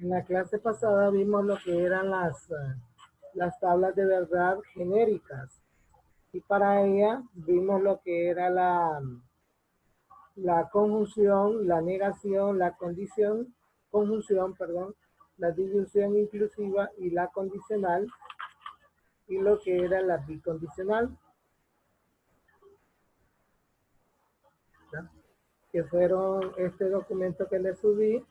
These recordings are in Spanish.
En la clase pasada vimos lo que eran las tablas de verdad genéricas y para ella vimos lo que era la conjunción, la negación, la conjunción, perdón, la disyunción inclusiva y la condicional y lo que era la bicondicional, ¿no? Que fueron este documento que les subí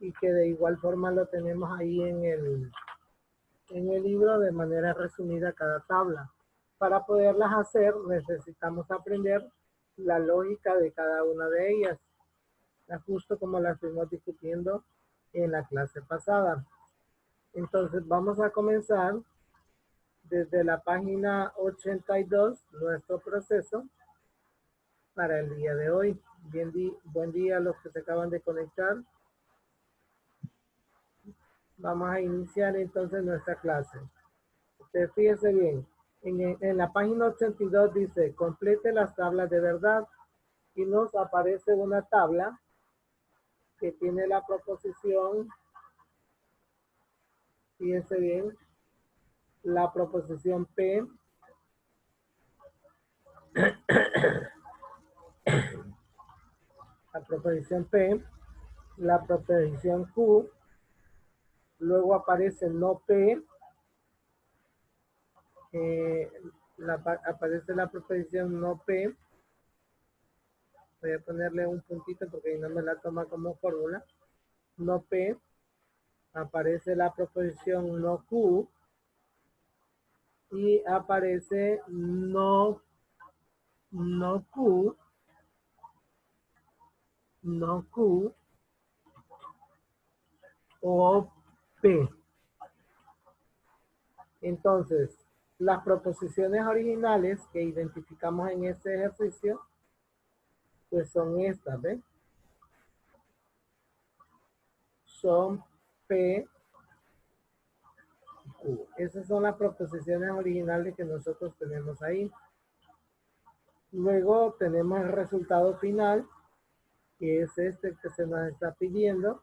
y que de igual forma lo tenemos ahí en el libro de manera resumida cada tabla. Para poderlas hacer necesitamos aprender la lógica de cada una de ellas, justo como la fuimos discutiendo en la clase pasada. Entonces vamos a comenzar desde la página 82, nuestro proceso para el día de hoy. Buen día a los que se acaban de conectar. Vamos a iniciar entonces nuestra clase. Usted fíjese bien, en la página 82 dice, complete las tablas de verdad y nos aparece una tabla que tiene la proposición, fíjese bien, la proposición P, la proposición P, la proposición Q, luego aparece no P, aparece la proposición no P, voy a ponerle un puntito porque no me la toma como fórmula, no P, aparece la proposición no Q y aparece no Q, no Q o P. Entonces, las proposiciones originales que identificamos en este ejercicio, pues son estas, ¿ven? Son P, Q. Esas son las proposiciones originales que nosotros tenemos ahí. Luego tenemos el resultado final, que es este que se nos está pidiendo.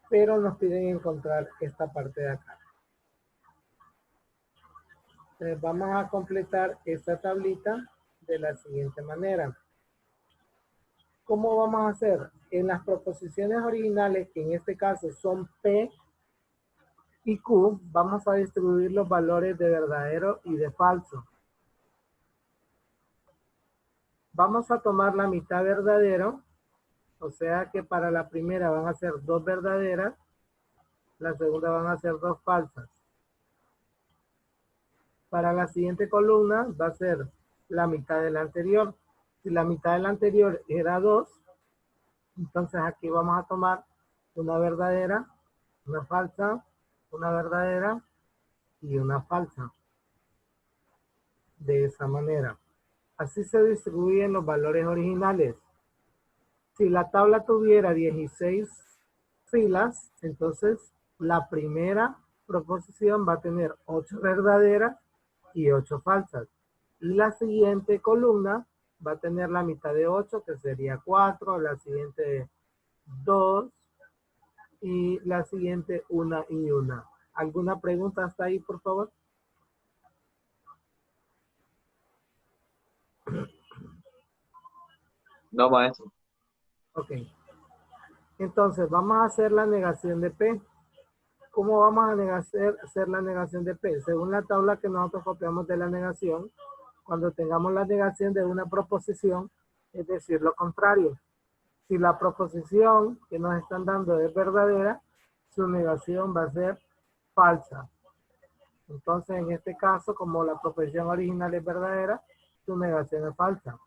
Pero nos piden encontrar esta parte de acá. Entonces vamos a completar esta tablita de la siguiente manera. ¿Cómo vamos a hacer? En las proposiciones originales, que en este caso son P y Q, vamos a distribuir los valores de verdadero y de falso. Vamos a tomar la mitad verdadero, o sea que para la primera van a ser 2 verdaderas, la segunda van a ser 2 falsas. Para la siguiente columna va a ser la mitad de la anterior. Si la mitad de la anterior era 2, entonces aquí vamos a tomar una verdadera, una falsa, una verdadera y una falsa. De esa manera. Así se distribuyen los valores originales. Si la tabla tuviera 16 filas, entonces la primera proposición va a tener 8 verdaderas y 8 falsas. Y la siguiente columna va a tener la mitad de 8, que sería 4, la siguiente 2 y la siguiente 1 y 1. ¿Alguna pregunta hasta ahí, por favor? No, maestro. Ok. Entonces, vamos a hacer la negación de P. ¿Cómo vamos a hacer la negación de P? Según la tabla que nosotros copiamos de la negación, cuando tengamos la negación de una proposición, es decir, lo contrario. Si la proposición que nos están dando es verdadera, su negación va a ser falsa. Entonces, en este caso, como la proposición original es verdadera, su negación es falsa.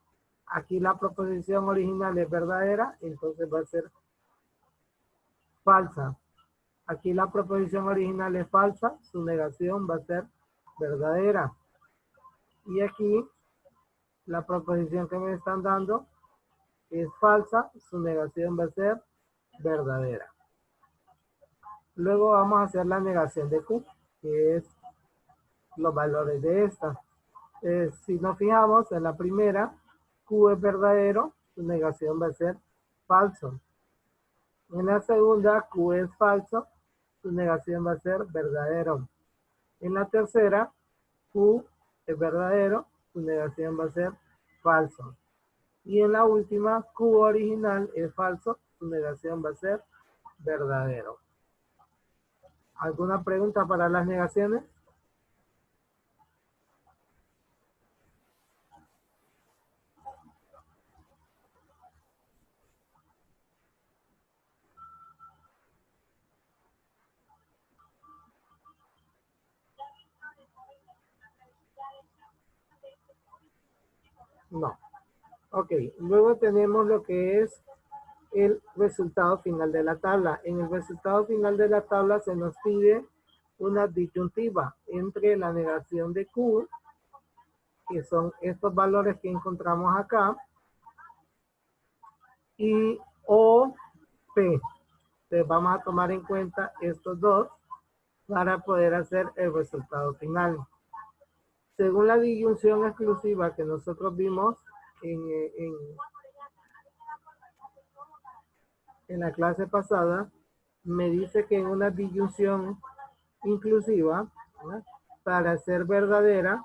Aquí la proposición original es verdadera, entonces va a ser falsa. Aquí la proposición original es falsa, su negación va a ser verdadera. Y aquí la proposición que me están dando es falsa, su negación va a ser verdadera. Luego vamos a hacer la negación de Q, que es los valores de esta. Si nos fijamos en la primera, Q es verdadero, su negación va a ser falso. En la segunda, Q es falso, su negación va a ser verdadero. En la tercera, Q es verdadero, su negación va a ser falso. Y en la última, Q original es falso, su negación va a ser verdadero. ¿Alguna pregunta para las negaciones? No. Ok, luego tenemos lo que es el resultado final de la tabla. En el resultado final de la tabla se nos pide una disyuntiva entre la negación de Q, que son estos valores que encontramos acá, y O, P. Entonces vamos a tomar en cuenta estos dos para poder hacer el resultado final. Según la disyunción exclusiva que nosotros vimos en la clase pasada, me dice que en una disyunción inclusiva, ¿verdad?, para ser verdadera,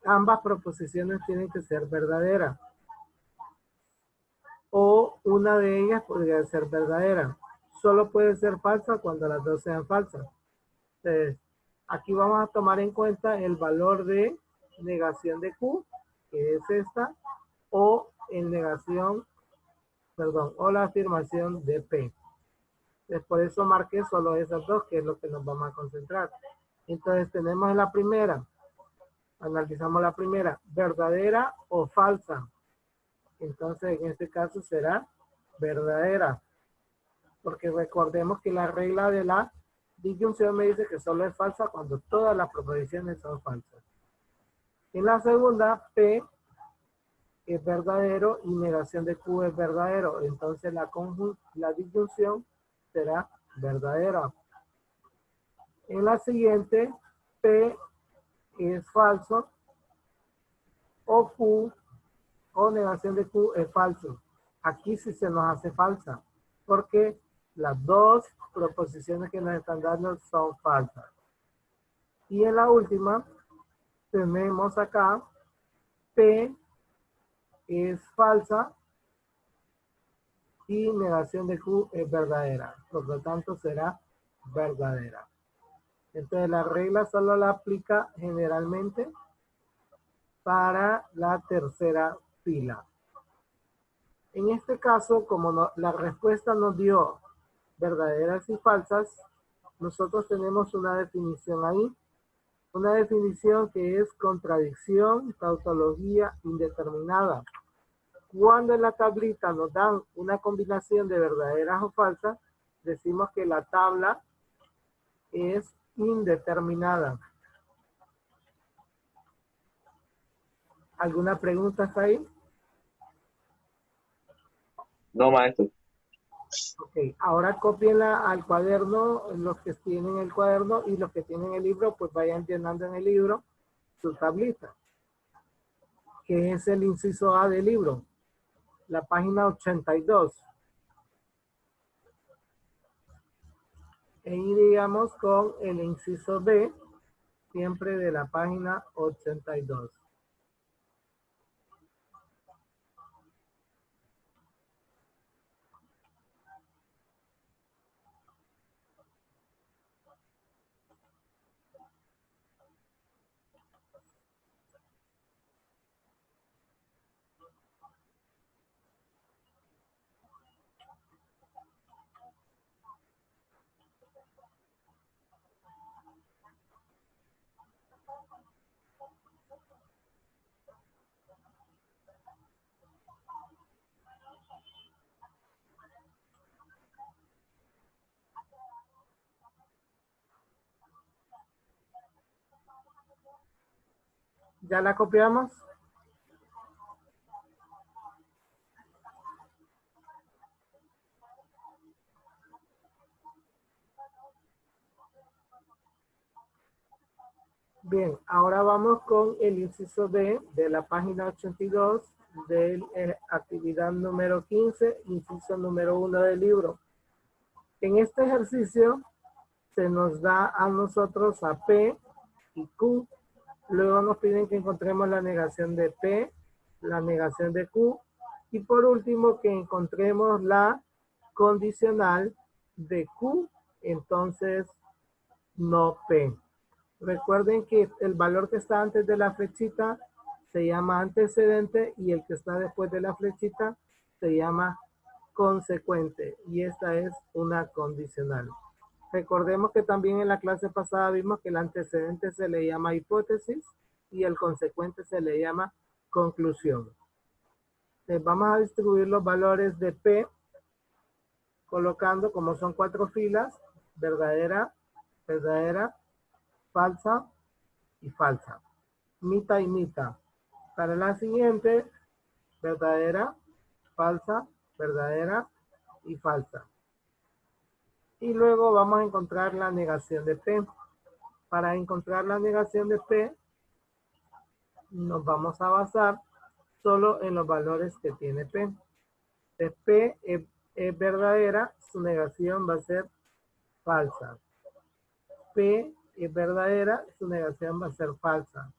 ambas proposiciones tienen que ser verdaderas. O una de ellas podría ser verdadera. Solo puede ser falsa cuando las dos sean falsas. Entonces, aquí vamos a tomar en cuenta el valor de negación de Q, que es esta, o en negación, perdón, o la afirmación de P. Entonces, por eso marqué solo esas dos, que es lo que nos vamos a concentrar. Entonces, tenemos la primera. Analizamos la primera, verdadera o falsa. Entonces, en este caso será verdadera. Porque recordemos que la regla de la disyunción me dice que solo es falsa cuando todas las proposiciones son falsas. En la segunda, P es verdadero y negación de Q es verdadero. Entonces, la disyunción será verdadera. En la siguiente, P es falso o Q o negación de Q es falso. Aquí sí se nos hace falsa porque las dos proposiciones que nos están dando son falsas. Y en la última tenemos acá P es falsa y negación de Q es verdadera. Por lo tanto será verdadera. Entonces la regla solo la aplica generalmente para la tercera fila. En este caso, como la respuesta nos dio verdaderas y falsas, nosotros tenemos una definición ahí. Una definición que es contradicción, tautología indeterminada. Cuando en la tablita nos dan una combinación de verdaderas o falsas, decimos que la tabla es indeterminada. ¿Alguna pregunta hasta ahí? No, maestro. Ok, ahora copienla al cuaderno, los que tienen el cuaderno y los que tienen el libro, pues vayan llenando en el libro su tablita, que es el inciso A del libro, la página 82. E iríamos con el inciso B, siempre de la página 82. ¿Ya la copiamos? Bien, ahora vamos con el inciso B de la página 82 de actividad número 15, inciso número 1 del libro. En este ejercicio se nos da a nosotros a P y Q. Luego nos piden que encontremos la negación de P, la negación de Q. Y por último que encontremos la condicional de Q, entonces no P. Recuerden que el valor que está antes de la flechita se llama antecedente y el que está después de la flechita se llama consecuente. Y esta es una condicional. Recordemos que también en la clase pasada vimos que el antecedente se le llama hipótesis y el consecuente se le llama conclusión. Entonces vamos a distribuir los valores de P colocando, como son 4 filas, verdadera, verdadera, falsa y falsa. Mitad y mitad. Para la siguiente, verdadera, falsa, verdadera y falsa. Y luego vamos a encontrar la negación de P. Para encontrar la negación de P, nos vamos a basar solo en los valores que tiene P. Si P es verdadera, su negación va a ser falsa. P es verdadera, su negación va a ser falsa.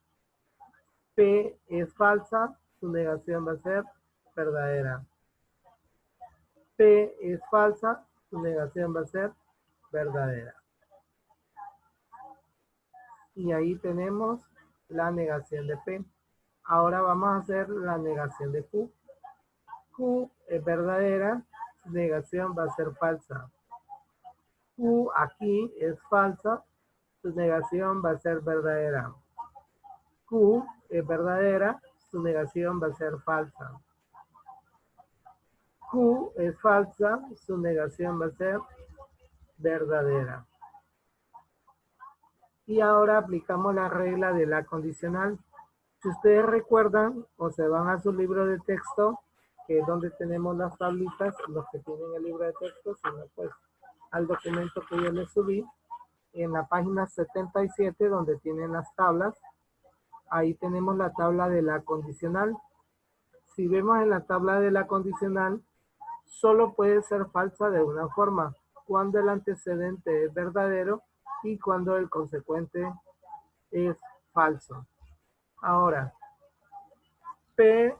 P es falsa, su negación va a ser verdadera. P es falsa, su negación va a ser verdadera. Y ahí tenemos la negación de P. Ahora vamos a hacer la negación de Q. Q es verdadera, su negación va a ser falsa. Q aquí es falsa, su negación va a ser verdadera. Q es verdadera, su negación va a ser falsa. Q es falsa, su negación va a ser verdadera. Y ahora aplicamos la regla de la condicional. Si ustedes recuerdan o se van a su libro de texto, que es donde tenemos las tablitas, los que tienen el libro de texto, sino pues al documento que yo les subí, en la página 77 donde tienen las tablas, ahí tenemos la tabla de la condicional. Si vemos en la tabla de la condicional, solo puede ser falsa de una forma, cuando el antecedente es verdadero y cuando el consecuente es falso. Ahora, P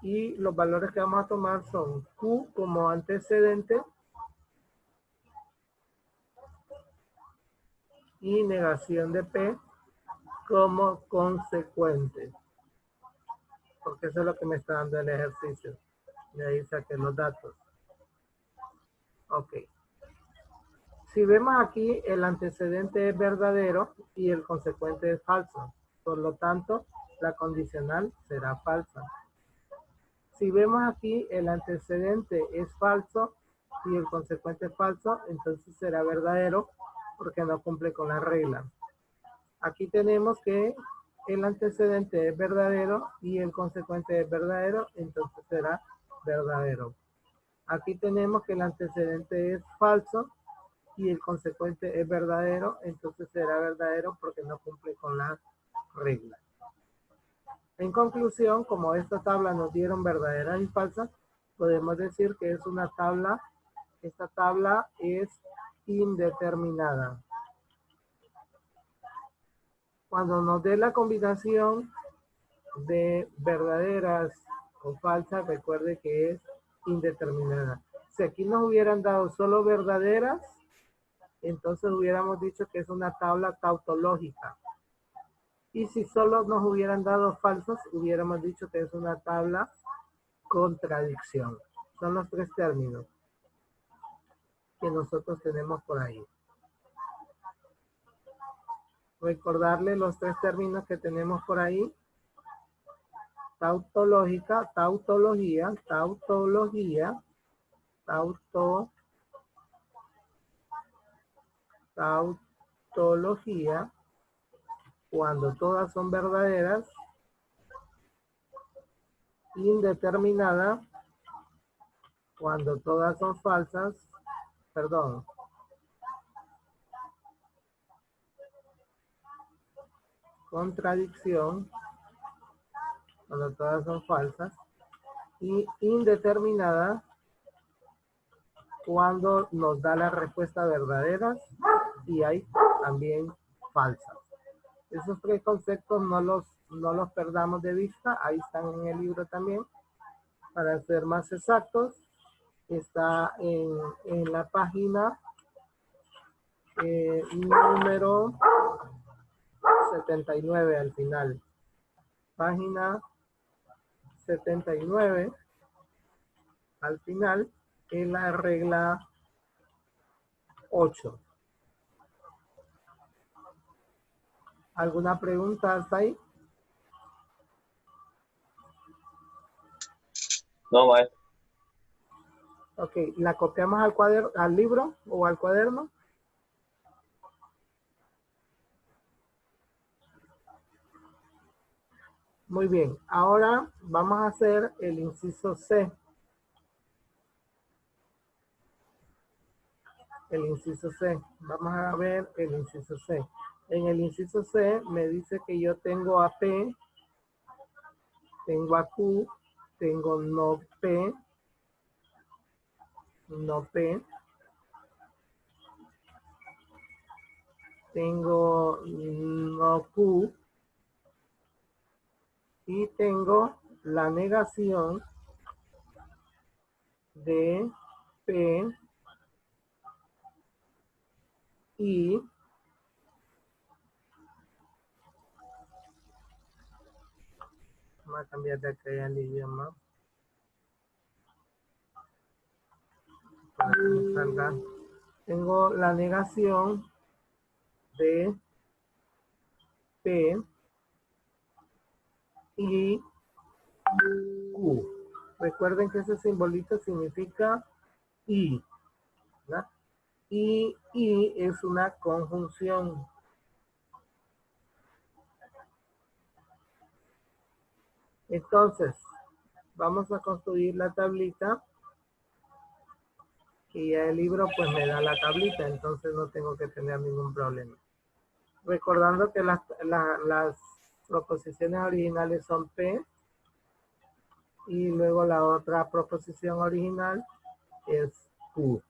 y los valores que vamos a tomar son Q como antecedente y negación de P como consecuente. Porque eso es lo que me está dando el ejercicio. Y ahí saqué los datos. Ok. Si vemos aquí, el antecedente es verdadero y el consecuente es falso. Por lo tanto, la condicional será falsa. Si vemos aquí, el antecedente es falso y el consecuente es falso, entonces será verdadero porque no cumple con la regla. Aquí tenemos que el antecedente es verdadero y el consecuente es verdadero, entonces será verdadero. Aquí tenemos que el antecedente es falso y el consecuente es verdadero, entonces será verdadero porque no cumple con la regla. En conclusión, como esta tabla nos dieron verdaderas y falsas, podemos decir que es una tabla, esta tabla es indeterminada. Cuando nos dé la combinación de verdaderas o falsas, recuerde que es indeterminada. Si aquí nos hubieran dado solo verdaderas, entonces hubiéramos dicho que es una tabla tautológica. Y si solo nos hubieran dado falsas, hubiéramos dicho que es una tabla contradicción. Son los 3 términos que nosotros tenemos por ahí. Recordarle los 3 términos que tenemos por ahí. Tautológica, tautología, tautología, tautología, cuando todas son verdaderas, indeterminada, cuando todas son falsas, perdón, contradicción, cuando todas son falsas, y indeterminada cuando nos da la respuesta verdaderas y hay también falsas. Esos tres conceptos no los perdamos de vista, ahí están en el libro también. Para ser más exactos, está en la página número 79 al final. Página 79 al final en la regla 8. ¿Alguna pregunta hasta ahí? No, maestro. Ok, ¿la copiamos al libro o al cuaderno? Muy bien, ahora vamos a hacer el inciso C. El inciso C. Vamos a ver el inciso C. En el inciso C me dice que yo tengo a P, tengo a Q, tengo no P, tengo no Q y tengo la negación de P y vamos a cambiar de acá el idioma para que me salga. Tengo la negación de P y Q. Recuerden que ese simbolito significa y, ¿verdad? Y es una conjunción. Entonces, vamos a construir la tablita. Y ya el libro pues me da la tablita, entonces no tengo que tener ningún problema. Recordando que las proposiciones originales son P y luego la otra proposición original es Q.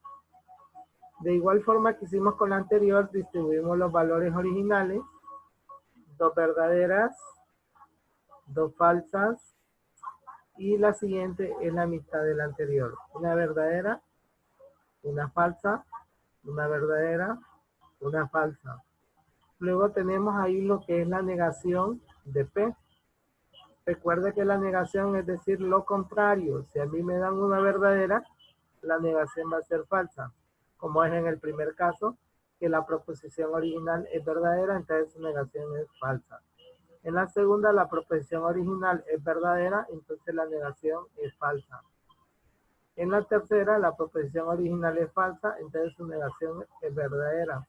De igual forma que hicimos con la anterior, distribuimos los valores originales, 2 verdaderas, 2 falsas, y la siguiente es la mitad de la anterior. Una verdadera, una falsa, una verdadera, una falsa. Luego tenemos ahí lo que es la negación de P. Recuerde que la negación es decir lo contrario. Si a mí me dan una verdadera, la negación va a ser falsa. Como es en el primer caso, que la proposición original es verdadera, entonces su negación es falsa. En la segunda, la proposición original es verdadera, entonces la negación es falsa. En la tercera, la proposición original es falsa, entonces su negación es verdadera.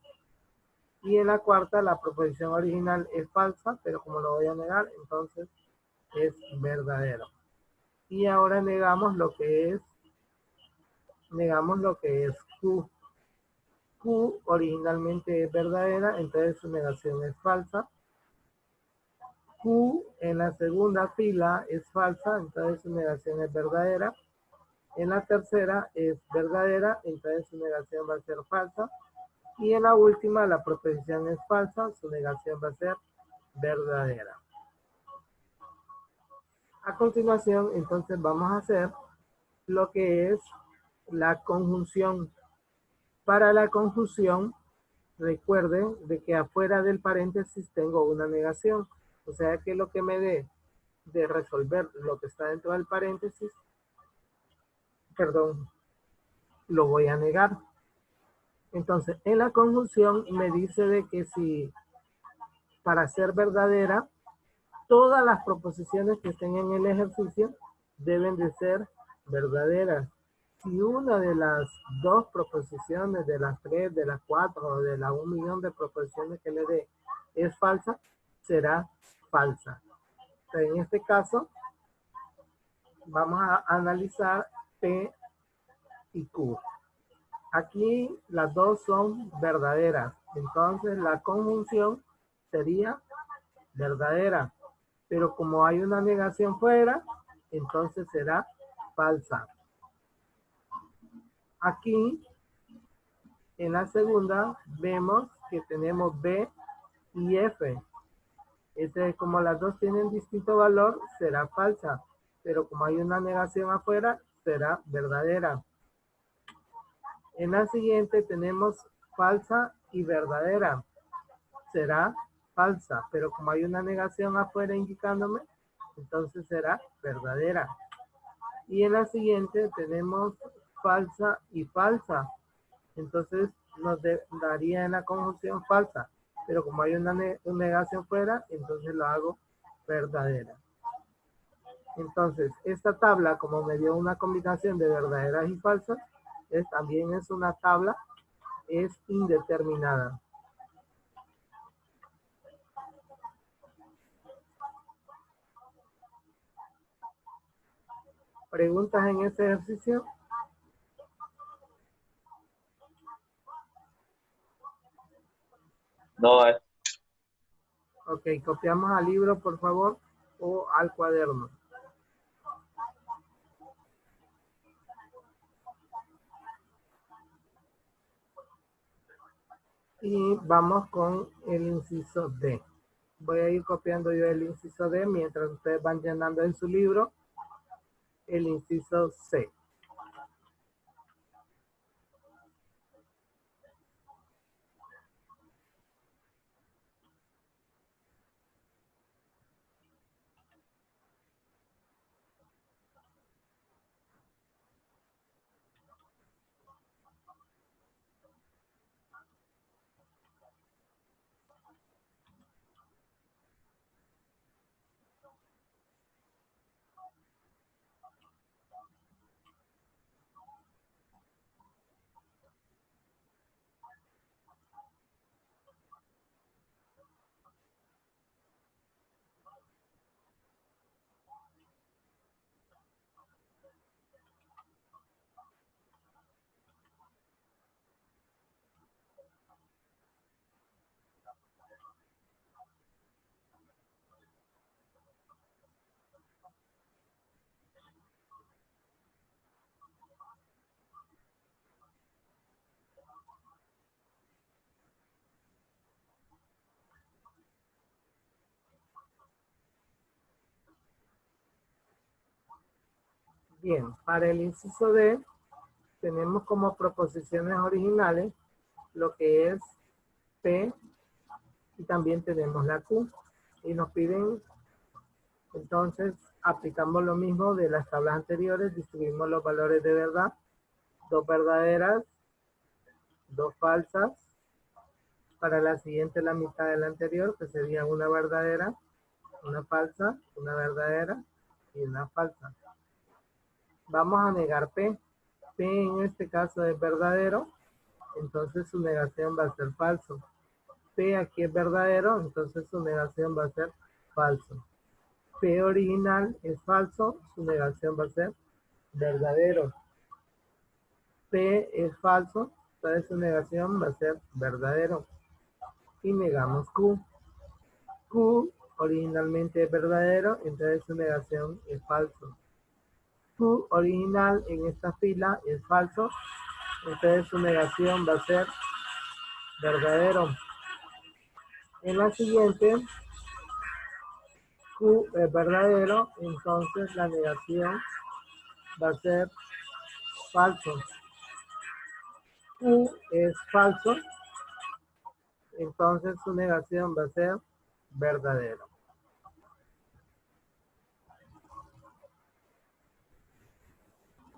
Y en la cuarta, la proposición original es falsa, pero como lo voy a negar, entonces es verdadero. Y ahora negamos lo que es Q. Q originalmente es verdadera, entonces su negación es falsa. Q en la segunda fila es falsa, entonces su negación es verdadera. En la tercera es verdadera, entonces su negación va a ser falsa. Y en la última, la proposición es falsa, su negación va a ser verdadera. A continuación, entonces vamos a hacer lo que es la conjunción. Para la conjunción, recuerden de que afuera del paréntesis tengo una negación. O sea que lo que me dé de resolver lo que está dentro del paréntesis, perdón, lo voy a negar. Entonces, en la conjunción me dice de que si para ser verdadera, todas las proposiciones que estén en el ejercicio deben de ser verdaderas. Si una de las 2 proposiciones, de las 3, de las 4 o de las 1.000.000 de proposiciones que le dé es falsa, será falsa. Entonces, en este caso, vamos a analizar P y Q. Aquí las 2 son verdaderas. Entonces, la conjunción sería verdadera. pero como hay una negación fuera, entonces será falsa. Aquí, en la segunda, vemos que tenemos B y F. Como las dos tienen distinto valor, será falsa, pero como hay una negación afuera, será verdadera. En la siguiente tenemos falsa y verdadera. Será falsa, pero como hay una negación afuera indicándome, entonces será verdadera. Y en la siguiente tenemos falsa y falsa. Entonces nos daría en la conjunción falsa, pero como hay una negación fuera, entonces lo hago verdadera. Entonces, esta tabla, como me dio una combinación de verdaderas y falsas, también es una tabla, es indeterminada. ¿Preguntas en este ejercicio? No, Ok, copiamos al libro, por favor, o al cuaderno. Y vamos con el inciso D. Voy a ir copiando yo el inciso D mientras ustedes van llenando en su libro el inciso C. Bien, para el inciso D tenemos como proposiciones originales lo que es P y también tenemos la Q. Y nos piden, entonces, aplicamos lo mismo de las tablas anteriores, distribuimos los valores de verdad, 2 verdaderas, 2 falsas. Para la siguiente, la mitad de la anterior, que sería una verdadera, una falsa, una verdadera y una falsa. Vamos a negar P. P en este caso es verdadero, entonces su negación va a ser falso. P aquí es verdadero, entonces su negación va a ser falso. P original es falso, su negación va a ser verdadero. P es falso, entonces su negación va a ser verdadero. Y negamos Q. Q originalmente es verdadero, entonces su negación es falso. Q original en esta fila es falso, entonces su negación va a ser verdadero. En la siguiente, Q es verdadero, entonces la negación va a ser falso. Q es falso, entonces su negación va a ser verdadero.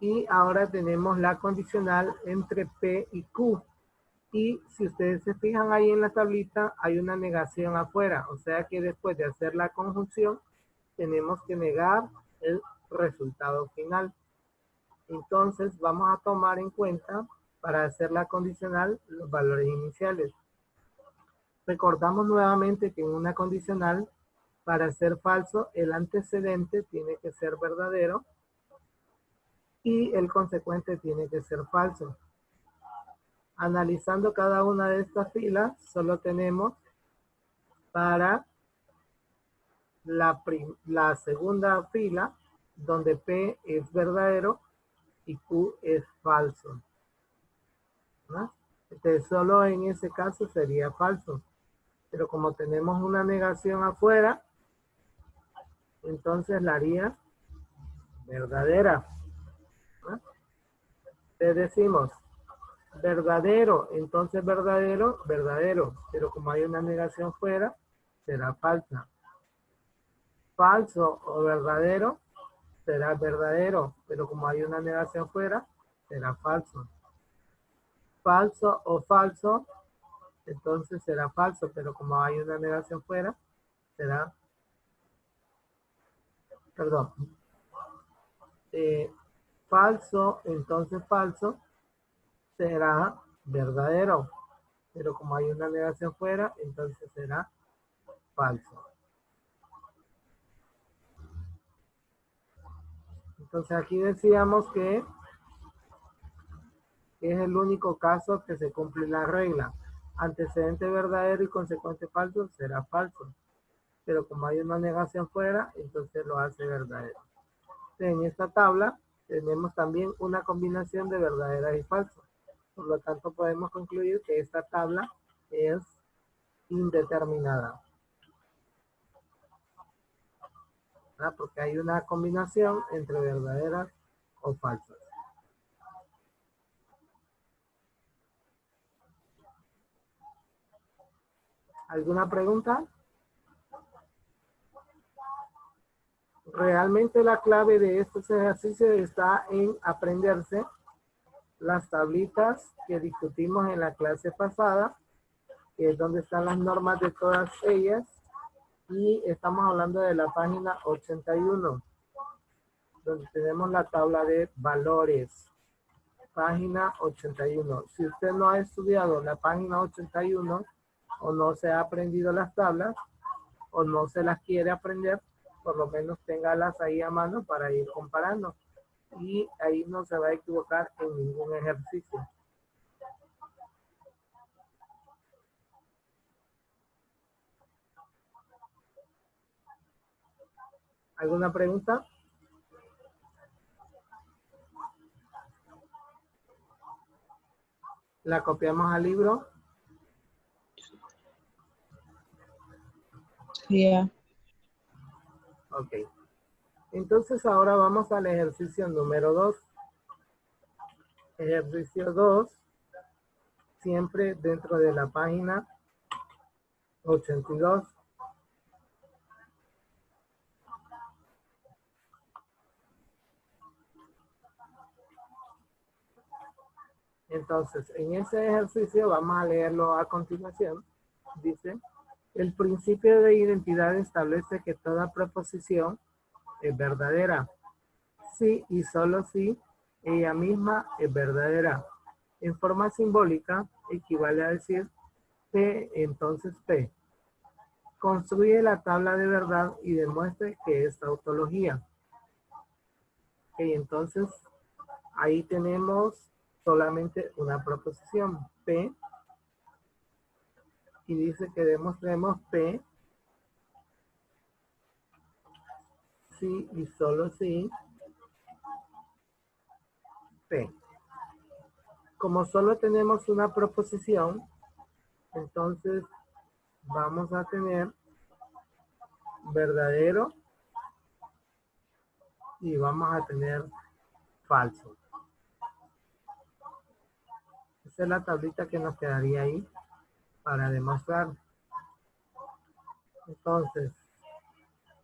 Y ahora tenemos la condicional entre P y Q. Y si ustedes se fijan ahí en la tablita, hay una negación afuera. O sea que después de hacer la conjunción, tenemos que negar el resultado final. Entonces vamos a tomar en cuenta para hacer la condicional los valores iniciales. Recordamos nuevamente que en una condicional, para ser falso, el antecedente tiene que ser verdadero y el consecuente tiene que ser falso. Analizando cada una de estas filas, solo tenemos para la segunda fila donde P es verdadero y Q es falso, ¿no? Entonces solo en ese caso sería falso. Pero como tenemos una negación afuera, entonces la haría verdadera, ¿no? Le decimos verdadero, entonces verdadero, verdadero. Pero como hay una negación fuera, será falsa. Falso o verdadero, será verdadero. Pero como hay una negación fuera, será falso. Falso o falso, entonces será falso. Pero como hay una negación fuera, será, perdón, falso, entonces falso, será verdadero. Pero como hay una negación fuera, entonces será falso. Entonces aquí decíamos que es el único caso que se cumple la regla. Antecedente verdadero y consecuente falso será falso. Pero como hay una negación fuera, entonces lo hace verdadero. En esta tabla tenemos también una combinación de verdaderas y falsas. Por lo tanto, podemos concluir que esta tabla es indeterminada, ¿verdad? Porque hay una combinación entre verdaderas o falsas. ¿Alguna pregunta? Realmente la clave de estos ejercicios está en aprenderse las tablitas que discutimos en la clase pasada, que es donde están las normas de todas ellas, y estamos hablando de la página 81, donde tenemos la tabla de valores. Página 81. Si usted no ha estudiado la página 81 o no se ha aprendido las tablas o no se las quiere aprender, por lo menos téngalas ahí a mano para ir comparando. Y ahí no se va a equivocar en ningún ejercicio. ¿Alguna pregunta? ¿La copiamos al libro? Yeah. Ok. Entonces ahora vamos al ejercicio número 2. Ejercicio 2, siempre dentro de la página 82. Entonces, en ese ejercicio vamos a leerlo a continuación. Dice, el principio de identidad establece que toda proposición es verdadera. Sí y solo si ella misma es verdadera. En forma simbólica equivale a decir P, entonces P. Construye la tabla de verdad y demuestre que es tautología. Ok, entonces ahí tenemos solamente una proposición, P, y dice que demostremos P, sí y solo si, P. Como solo tenemos una proposición, entonces vamos a tener verdadero y vamos a tener falso. Esa es la tablita que nos quedaría ahí para demostrar. Entonces,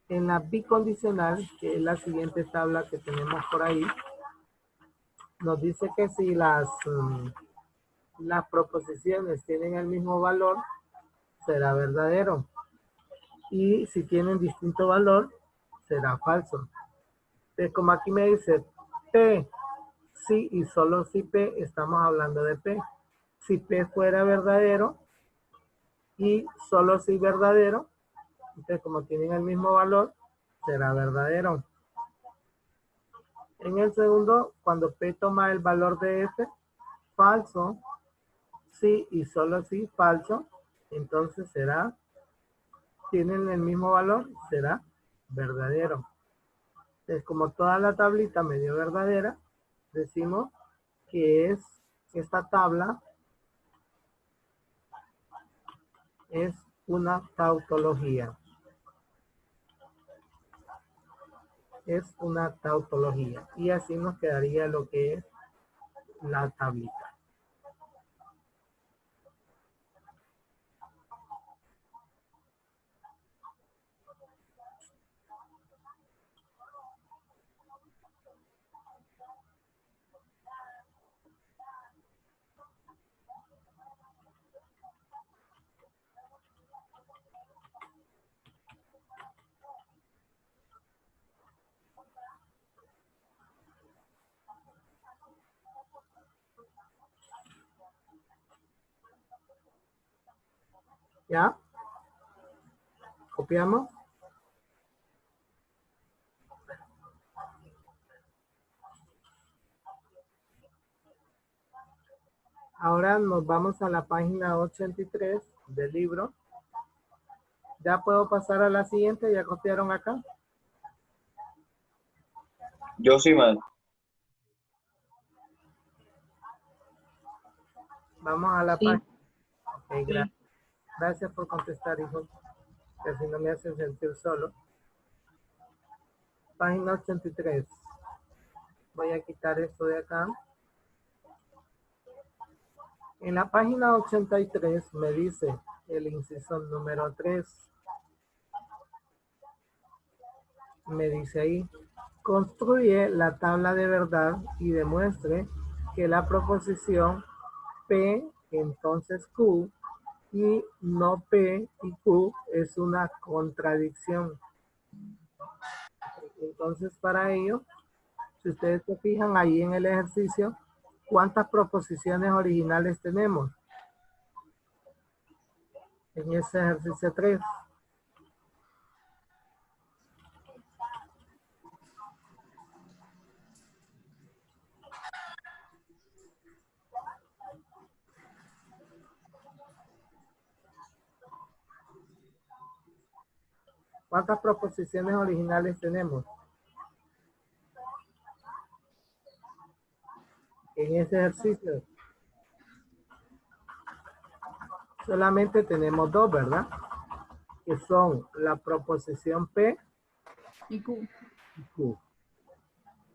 en la bicondicional, que es la siguiente tabla que tenemos por ahí, nos dice que si las proposiciones tienen el mismo valor, será verdadero. Y si tienen distinto valor, será falso. Entonces, como aquí me dice P, sí y solo si P, estamos hablando de P. Si P fuera verdadero y solo si verdadero, entonces como tienen el mismo valor, será verdadero. En el segundo, cuando P toma el valor de F, falso, sí y solo si falso, entonces será, tienen el mismo valor, será verdadero. Entonces, como toda la tablita me dio verdadera, decimos que esta tabla es una tautología. Es una tautología. Y así nos quedaría lo que es la tablita. ¿Ya? ¿Copiamos? Ahora nos vamos a la página 83 del libro. ¿Ya puedo pasar a la siguiente? ¿Ya copiaron acá? Yo sí, man. Vamos a la Sí, página. Ok, gracias. Gracias por contestar, hijo. Que así no me hacen sentir solo. Página 83. Voy a quitar esto de acá. En la página 83 me dice el inciso número 3. Me dice ahí, construye la tabla de verdad y demuestre que la proposición P, entonces Q, y no P y Q es una contradicción. Entonces, para ello, si ustedes se fijan ahí en el ejercicio, ¿cuántas proposiciones originales tenemos? En ese ejercicio 3. ¿Cuántas proposiciones originales tenemos en ese ejercicio? Solamente tenemos dos, ¿verdad? Que son la proposición P y Q. y Q.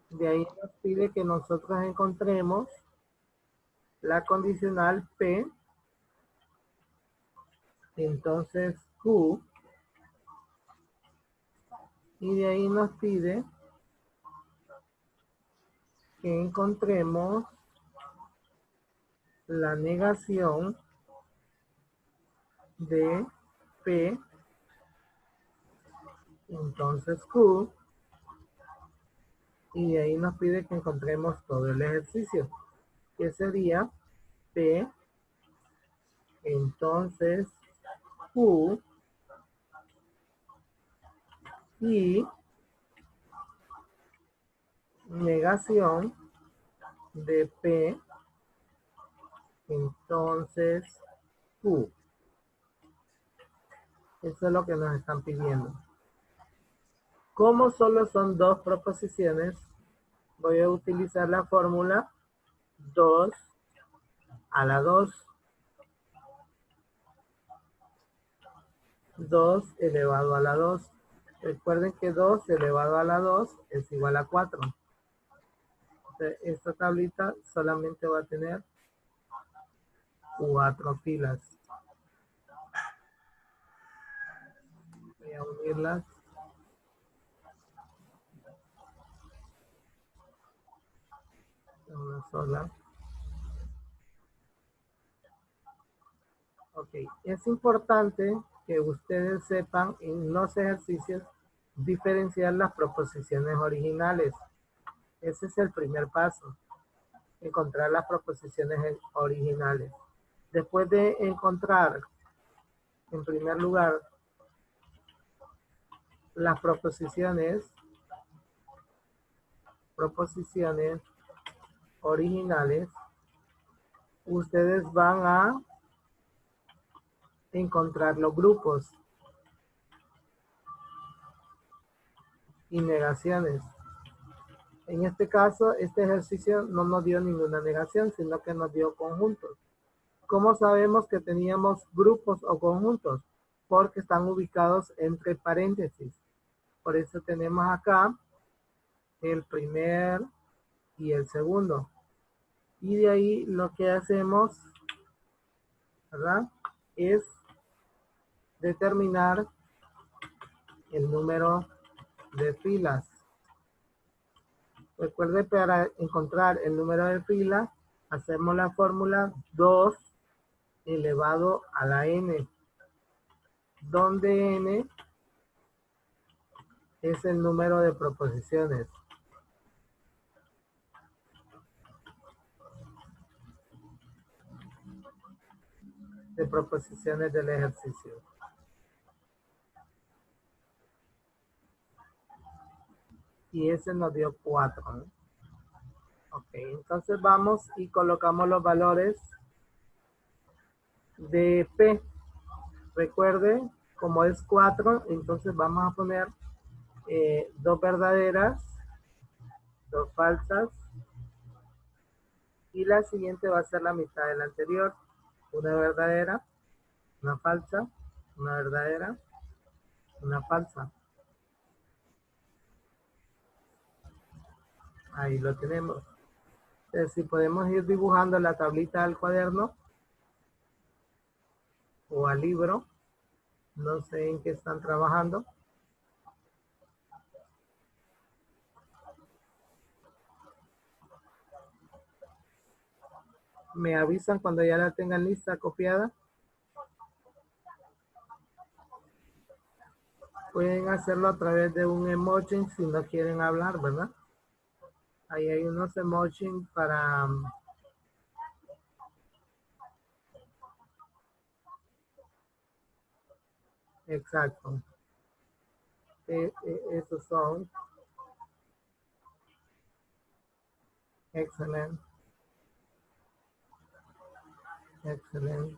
De ahí nos pide que nosotros encontremos la condicional P, entonces Q, y de ahí nos pide que encontremos la negación de P, entonces Q, y de ahí nos pide que encontremos todo el ejercicio, que sería P, entonces Q, y negación de P, entonces Q. Eso es lo que nos están pidiendo. Como solo son dos proposiciones, voy a utilizar la fórmula 2 a la 2. 2 elevado a la 2. Recuerden que 2 elevado a la 2 es igual a 4. Entonces, esta tablita solamente va a tener 4 filas. Voy a unirlas. En una sola. Ok, es importante que ustedes sepan en los ejercicios diferenciar las proposiciones originales. Ese es el primer paso, encontrar las proposiciones originales. Después de encontrar, en primer lugar, las proposiciones originales, ustedes van a encontrar los grupos. y negaciones. En este caso, este ejercicio no nos dio ninguna negación, sino que nos dio conjuntos. ¿Cómo sabemos que teníamos grupos o conjuntos? Porque están ubicados entre paréntesis. Por eso tenemos acá el primer y el segundo. Y de ahí lo que hacemos, ¿verdad?, es determinar el número de filas. Recuerde, para encontrar el número de filas, hacemos la fórmula 2 elevado a la n, donde n es el número de proposiciones. De proposiciones del ejercicio. Y ese nos dio 4, ¿no? Ok, entonces vamos y colocamos los valores de P. Recuerde, como es 4, entonces vamos a poner 2 verdaderas, 2 falsas, y la siguiente va a ser la mitad de la anterior. Una verdadera, una falsa, una verdadera, una falsa. Ahí lo tenemos. Entonces, si podemos ir dibujando la tablita al cuaderno o al libro, no sé en qué están trabajando. Me avisan cuando ya la tengan lista, copiada. Pueden hacerlo a través de un emoji si no quieren hablar, ¿verdad? Ahí hay unos emojis para... Exacto. Esos son. Excelente. Excelente.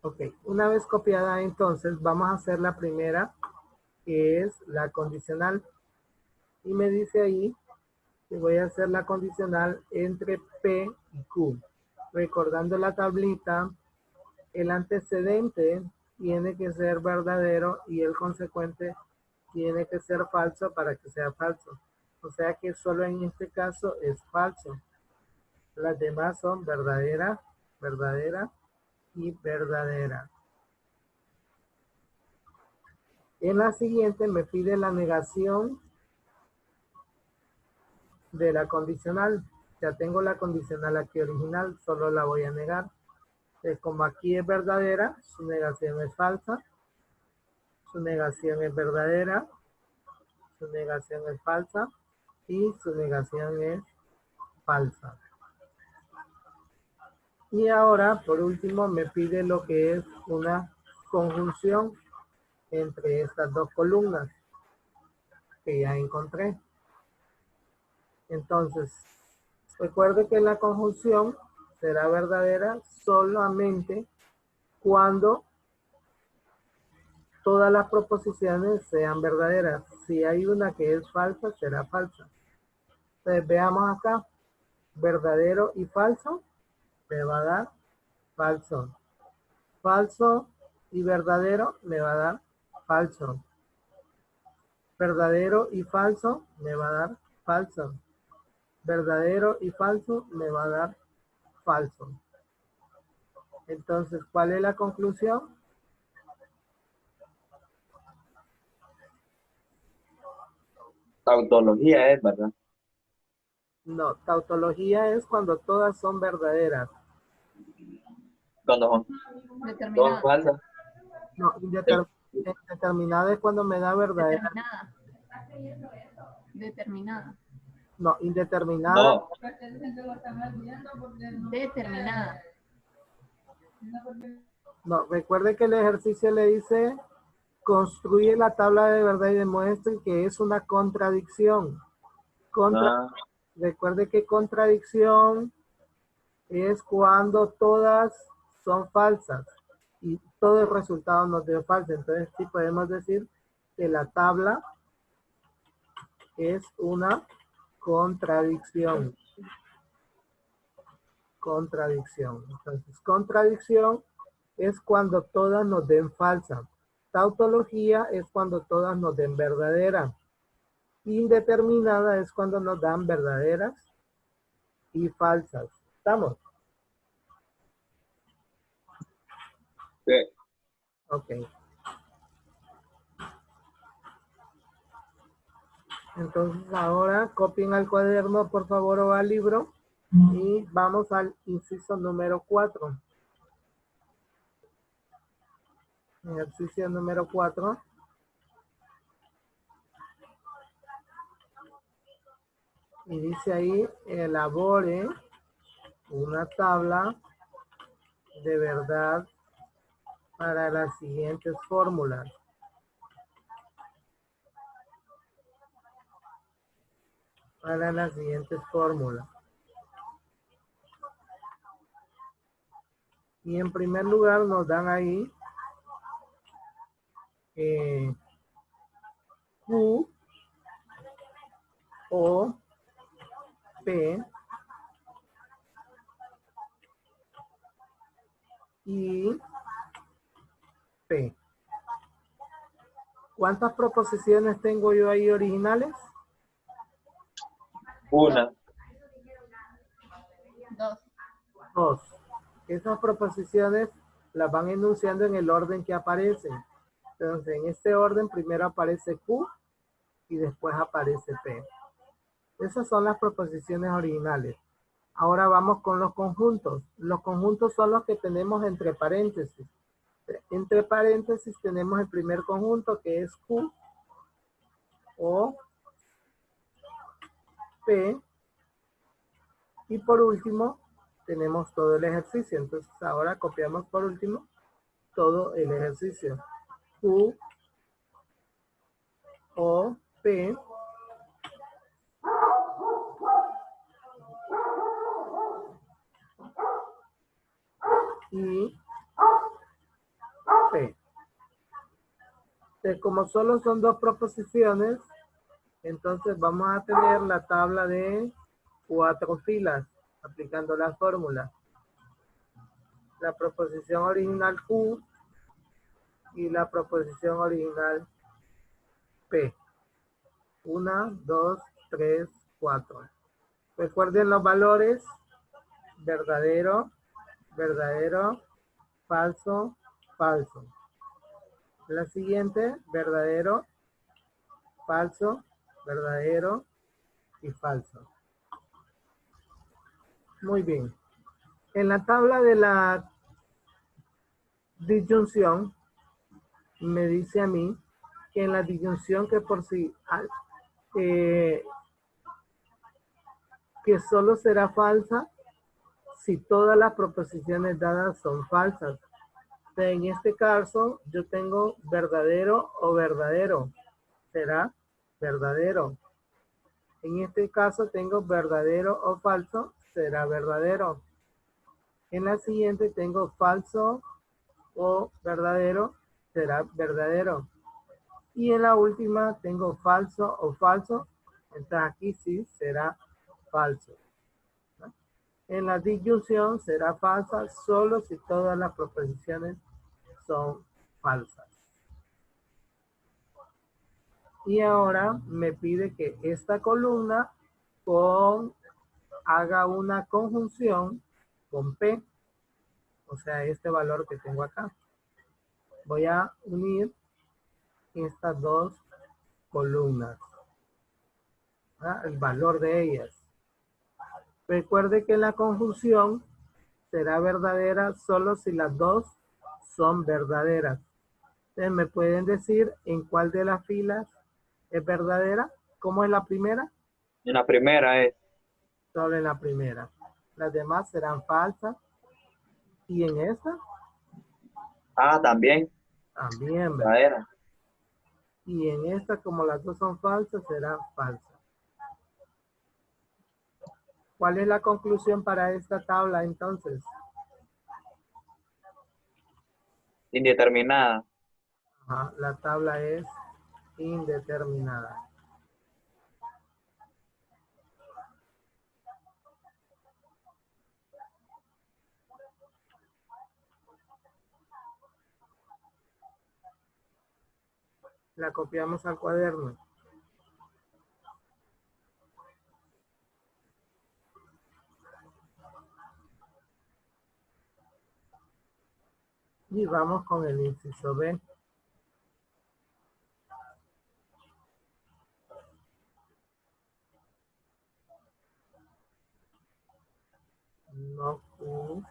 Ok, una vez copiada, entonces vamos a hacer la primera, que es la condicional. Y me dice ahí que voy a hacer la condicional entre P y Q. Recordando la tablita, el antecedente tiene que ser verdadero y el consecuente tiene que ser falso para que sea falso. O sea que solo en este caso es falso. Las demás son verdadera, verdadera y verdadera. En la siguiente me pide la negación de la condicional. Ya tengo la condicional aquí original, solo la voy a negar. Entonces, como aquí es verdadera, su negación es falsa. Su negación es verdadera. Su negación es falsa. Y su negación es falsa. Y ahora, por último, me pide lo que es una conjunción entre estas dos columnas que ya encontré. Entonces, recuerde que la conjunción será verdadera solamente cuando todas las proposiciones sean verdaderas. Si hay una que es falsa, será falsa. Entonces, veamos acá. Verdadero y falso me va a dar falso. Falso y verdadero me va a dar falso. Verdadero y falso me va a dar falso. Verdadero y falso me va a dar falso. Entonces, ¿cuál es la conclusión? Tautología es, ¿verdad? No, tautología es cuando todas son verdaderas. Cuando son dos falsas. No, indeterminada es cuando me da verdadera. Determinada. No, indeterminada. No, Determinada. No, recuerde que el ejercicio le dice construye la tabla de verdad y demuestre que es una contradicción. Recuerde que contradicción es cuando todas son falsas y todo el resultado nos dio falso. Entonces sí podemos decir que la tabla es una contradicción. Contradicción. Entonces, contradicción es cuando todas nos den falsa. Tautología es cuando todas nos den verdadera. Indeterminada es cuando nos dan verdaderas y falsas. ¿Estamos? Sí. Ok. Entonces ahora copien al cuaderno, por favor, o al libro. Y vamos al inciso número 4. Ejercicio número 4. Y dice ahí, elabore una tabla de verdad para las siguientes fórmulas. Para las siguientes fórmulas. Y en primer lugar nos dan ahí Q, O, P y P. ¿Cuántas proposiciones tengo yo ahí originales? Una. 2. 2. Esas proposiciones las van enunciando en el orden que aparecen. Entonces, en este orden primero aparece Q y después aparece P. Esas son las proposiciones originales. Ahora vamos con los conjuntos. Los conjuntos son los que tenemos entre paréntesis. Entre paréntesis tenemos el primer conjunto que es Q, O, P. Y por último tenemos todo el ejercicio. Entonces ahora copiamos por último todo el ejercicio. Q, O, P. Y P. Entonces, como solo son dos proposiciones, entonces vamos a tener la tabla de 4 filas, aplicando la fórmula. La proposición original Q y la proposición original P. 1, 2, 3, 4. Recuerden los valores: verdadero, verdadero, falso, falso. La siguiente, verdadero, falso, verdadero y falso. Muy bien. En la tabla de la disyunción, me dice a mí que en la disyunción que por sí, que solo será falsa si todas las proposiciones dadas son falsas. En este caso, yo tengo verdadero o verdadero. Será verdadero. En este caso tengo verdadero o falso. Será verdadero. En la siguiente tengo falso o verdadero. Será verdadero. Y en la última tengo falso o falso. Entonces aquí sí será falso. En la disyunción será falsa solo si todas las proposiciones son falsas. Y ahora me pide que esta columna haga una conjunción con P, o sea, este valor que tengo acá. Voy a unir estas dos columnas, el valor de ellas. Recuerde que la conjunción será verdadera solo si las dos son verdaderas. Entonces, ¿me pueden decir en cuál de las filas es verdadera? ¿Cómo es la primera? En la primera es. Solo en la primera. Las demás serán falsas. Y en esta Ah, también. también, ¿verdad? Verdadera. Y en esta, como las dos son falsas, será falsa. ¿Cuál es la conclusión para esta tabla entonces? Indeterminada. Ajá, la tabla es indeterminada. La copiamos al cuaderno. Y vamos con el inciso B. No Q,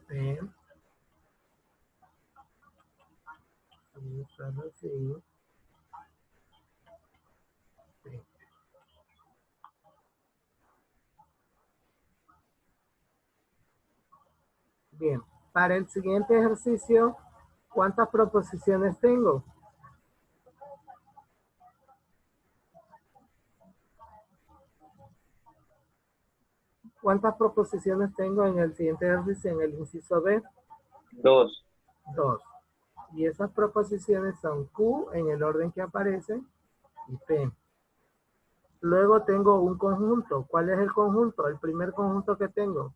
P, solo sí, P. Bien, para el siguiente ejercicio, ¿cuántas proposiciones tengo? ¿Cuántas proposiciones tengo en el siguiente ejercicio, en el inciso B? 2. 2. Y esas proposiciones son Q en el orden que aparece y P. Luego tengo un conjunto. ¿Cuál es el conjunto? El primer conjunto que tengo.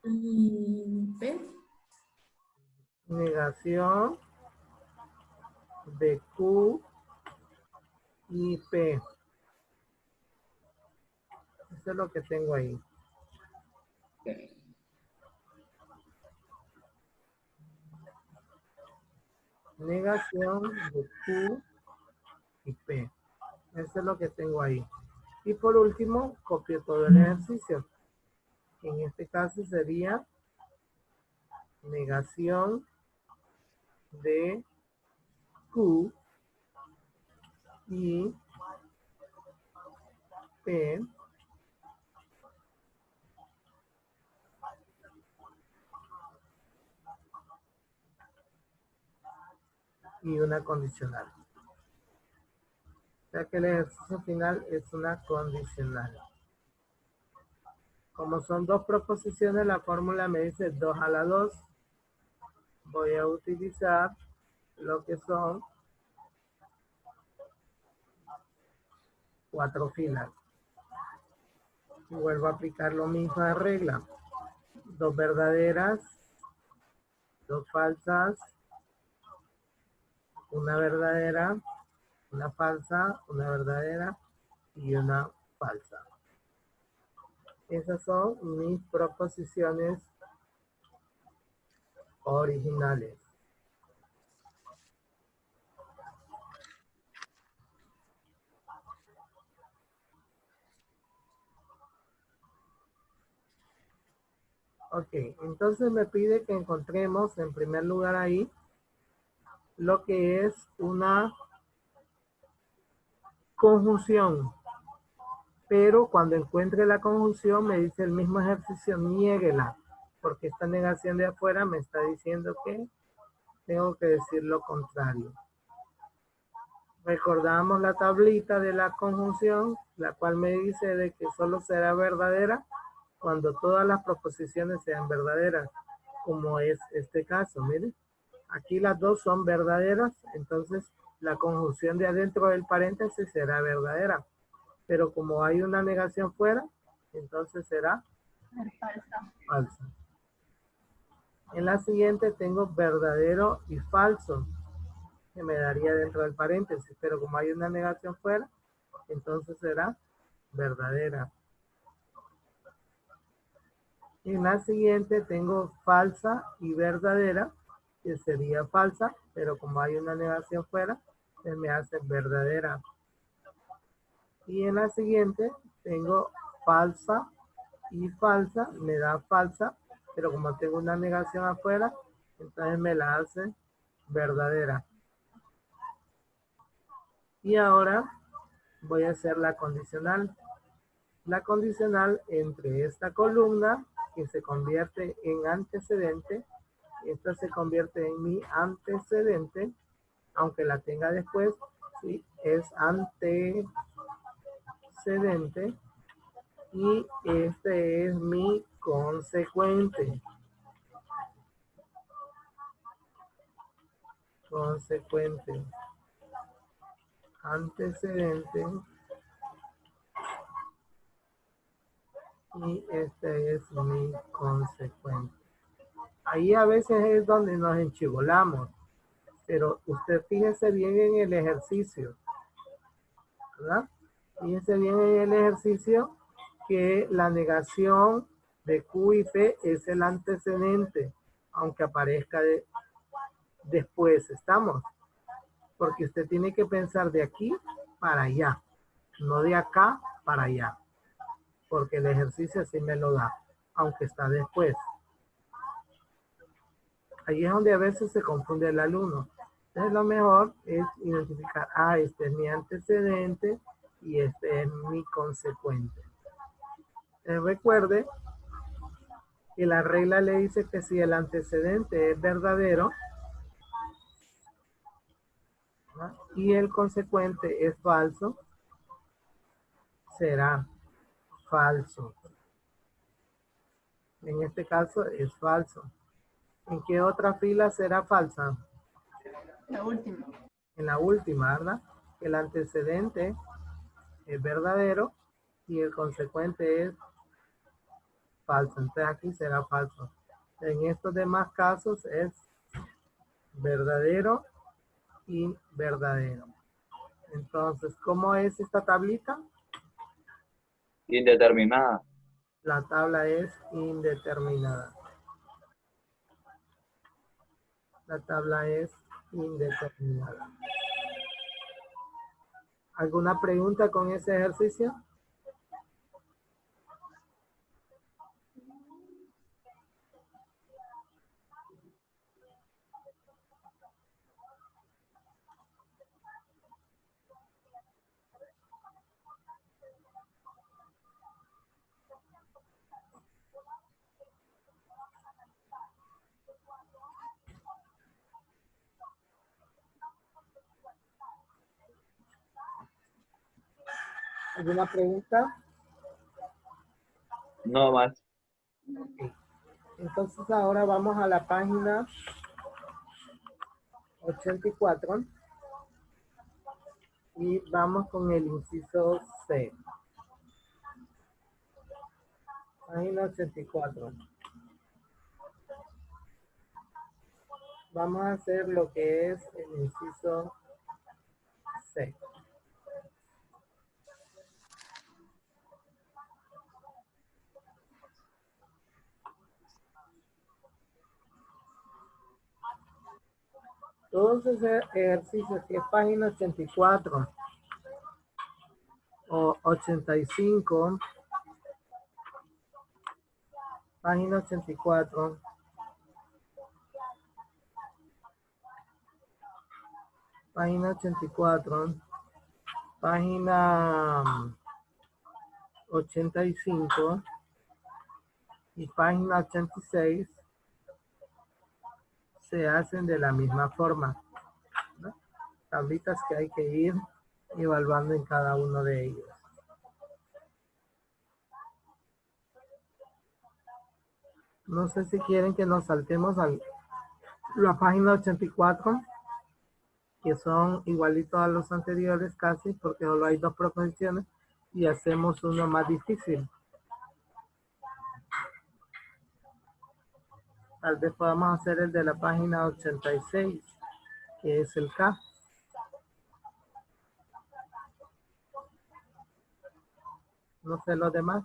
P. Negación de Q y P. Eso es lo que tengo ahí. Negación de Q y P. Eso es lo que tengo ahí. Y por último, copio todo el ejercicio. En este caso sería negación de Q y P y una condicional. O sea que el ejercicio final es una condicional. Como son dos proposiciones, la fórmula me dice 2 a la 2. Voy a utilizar lo que son 4 filas. Y vuelvo a aplicar la misma regla. 2 verdaderas, 2 falsas, una verdadera, una falsa, una verdadera y una falsa. Esas son mis proposiciones originales. Ok, entonces me pide que encontremos en primer lugar ahí lo que es una conjunción. Pero cuando encuentre la conjunción me dice el mismo ejercicio, niéguela, porque esta negación de afuera me está diciendo que tengo que decir lo contrario. Recordamos la tablita de la conjunción, la cual me dice de que solo será verdadera cuando todas las proposiciones sean verdaderas, como es este caso, miren. Aquí las dos son verdaderas, entonces la conjunción de adentro del paréntesis será verdadera. Pero como hay una negación fuera, entonces será Falsa. falsa. En la siguiente tengo verdadero y falso, que me daría dentro del paréntesis, pero como hay una negación fuera, entonces será verdadera. En la siguiente tengo falsa y verdadera, que sería falsa, pero como hay una negación fuera, se me hace verdadera. Y en la siguiente tengo falsa y falsa, me da falsa, pero como tengo una negación afuera, entonces me la hace verdadera. Y ahora voy a hacer la condicional. La condicional entre esta columna, que se convierte en antecedente, esta se convierte en mi antecedente, aunque la tenga después, ¿sí? Es antecedente, y este es mi consecuente. Consecuente. Antecedente. y este es mi consecuente. Ahí a veces es donde nos enchivolamos, pero usted fíjese bien en el ejercicio, ¿verdad? Fíjese bien en el ejercicio que la negación de Q y P es el antecedente, aunque aparezca después, ¿estamos? Porque usted tiene que pensar de aquí para allá, no de acá para allá, porque el ejercicio así me lo da, aunque está después. Ahí es donde a veces se confunde el alumno. Entonces lo mejor es identificar, este es mi antecedente y este es mi consecuente. Recuerde que la regla le dice que si el antecedente es verdadero, ¿no?, y el consecuente es falso, será falso. En este caso es falso. ¿En qué otra fila será falsa? La última. En la última, ¿verdad? El antecedente es verdadero y el consecuente es falso. Entonces aquí será falso. En estos demás casos es verdadero y verdadero. Entonces, ¿cómo es esta tablita? Indeterminada. La tabla es indeterminada. La tabla es indeterminada. ¿Alguna pregunta con ese ejercicio? ¿Alguna pregunta? No más. Ok. Entonces ahora vamos a la página 84 y vamos con el inciso C. Página 84. Vamos a hacer lo que es el inciso C. Todos esos ejercicios que es página 84 o 85, página 84, página 84, página 85 y página 86 se hacen de la misma forma, ¿no? Tablitas que hay que ir evaluando en cada uno de ellos. No sé si quieren que nos saltemos a la página 84, que son igualitos a los anteriores casi, porque solo hay dos proposiciones, y hacemos uno más difícil. Tal vez podamos hacer el de la página 86, que es el K. No sé los demás.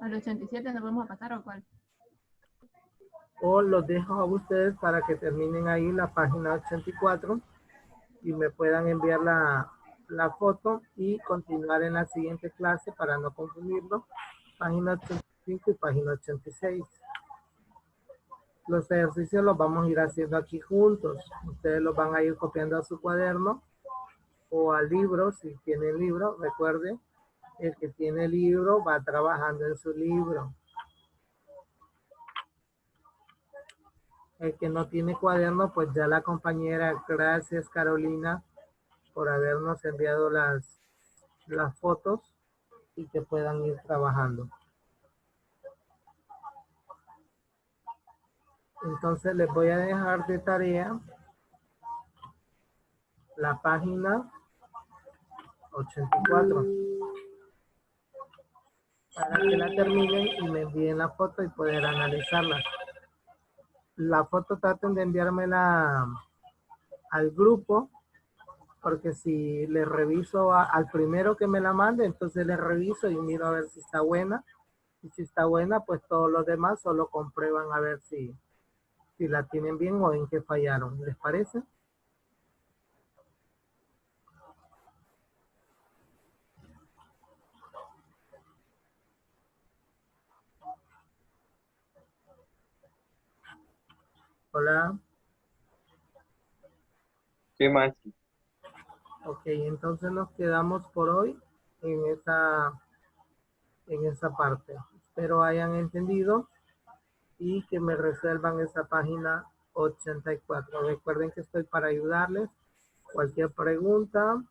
Al 87 nos vamos a pasar o cuál. O los dejo a ustedes para que terminen ahí la página 84 y me puedan enviar la foto y continuar en la siguiente clase para no confundirlo. Página 85 y página 86. Los ejercicios los vamos a ir haciendo aquí juntos. Ustedes los van a ir copiando a su cuaderno o al libro, si tienen libro. Recuerde, el que tiene libro va trabajando en su libro. El que no tiene cuaderno, pues ya la compañera, gracias Carolina por habernos enviado las fotos y que puedan ir trabajando. Entonces les voy a dejar de tarea la página 84 para que la terminen y me envíen la foto y poder analizarla. La foto traten de enviármela al grupo, porque si le reviso al primero que me la mande, entonces le reviso y miro a ver si está buena. Y si está buena, pues todos los demás solo comprueban a ver si la tienen bien o en qué fallaron. ¿Les parece? Hola. Sí, maestro. Ok, entonces nos quedamos por hoy en esa parte. Espero hayan entendido y que me resuelvan esa página 84. Recuerden que estoy para ayudarles. Cualquier pregunta,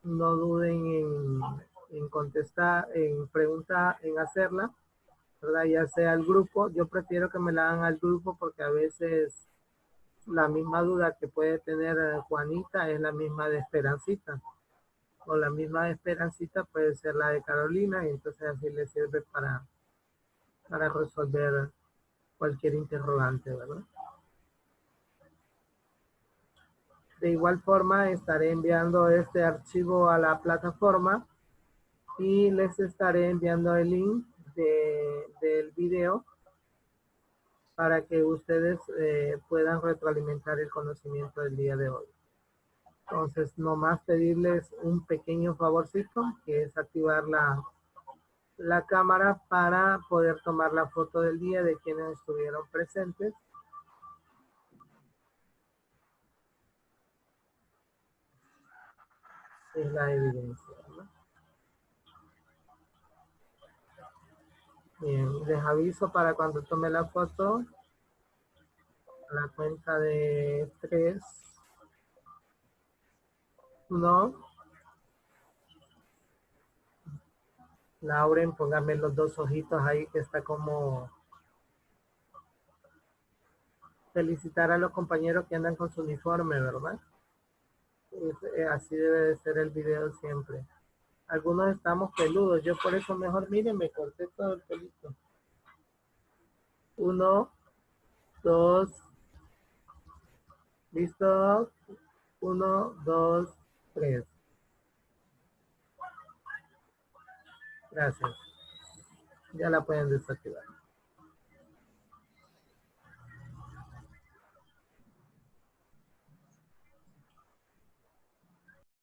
no duden en contestar, en preguntar, en hacerla, ¿verdad? Ya sea al grupo. Yo prefiero que me la hagan al grupo porque a veces la misma duda que puede tener Juanita es la misma de Esperancita. O la misma de Esperancita puede ser la de Carolina y entonces así le sirve para resolver cualquier interrogante, ¿verdad? De igual forma estaré enviando este archivo a la plataforma y les estaré enviando el link del video para que ustedes puedan retroalimentar el conocimiento del día de hoy. Entonces, nomás pedirles un pequeño favorcito, que es activar la cámara para poder tomar la foto del día de quienes estuvieron presentes. Es la evidencia, ¿no? Bien, les aviso para cuando tome la foto, a la cuenta de 3, 1. Lauren, póngame los dos ojitos ahí que está como felicitar a los compañeros que andan con su uniforme, ¿verdad? Así debe de ser el video siempre. Algunos estamos peludos, yo por eso mejor, miren, me corté todo el pelito. 1, 2, listo. 1, 2, 3. Gracias. Ya la pueden desactivar.